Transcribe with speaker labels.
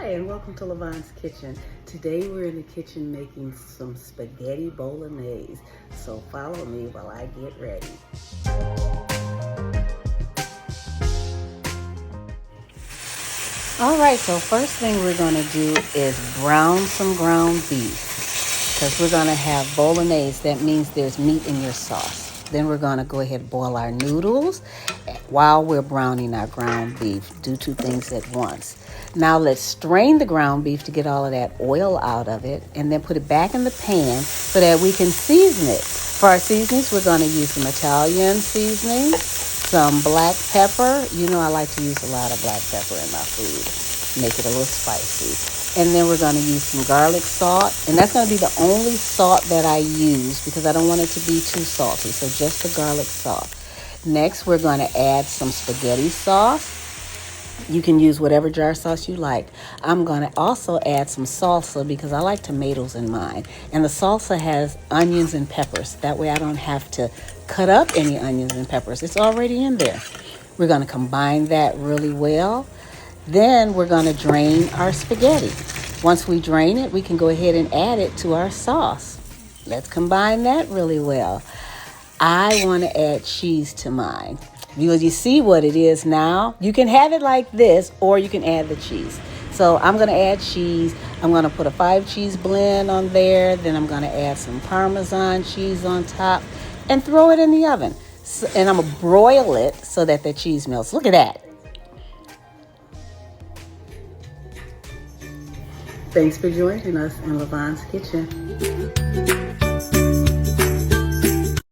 Speaker 1: Hi, and welcome to Lavonne's Kitchen. Today we're in the kitchen making some spaghetti bolognese. So follow me while I get ready. All right, so first thing we're gonna do is brown some ground beef because we're gonna have bolognese. That means there's meat in your sauce. Then we're gonna go ahead and boil our noodles while we're browning our ground beef. Do two things at once. Now let's strain the ground beef to get all of that oil out of it and then put it back in the pan so that we can season it. For our seasonings, we're gonna use some Italian seasoning, some black pepper. You know I like to use a lot of black pepper in my food. Make it a little spicy. And then we're going to use some garlic salt. And that's going to be the only salt that I use because I don't want it to be too salty. So just the garlic salt. Next, we're going to add some spaghetti sauce. You can use whatever jar sauce you like. I'm going to also add some salsa because I like tomatoes in mine. And the salsa has onions and peppers. That way I don't have to cut up any onions and peppers. It's already in there. We're going to combine that really well. Then we're going to drain our spaghetti. Once we drain it, we can go ahead and add it to our sauce. Let's combine that really well. I want to add cheese to mine. Because you see what it is now. You can have it like this or you can add the cheese. So I'm going to add cheese. I'm going to put a 5 cheese blend on there. Then I'm going to add some Parmesan cheese on top and throw it in the oven. And I'm going to broil it so that the cheese melts. Look at that. Thanks for joining us in Lavonne's Kitchen.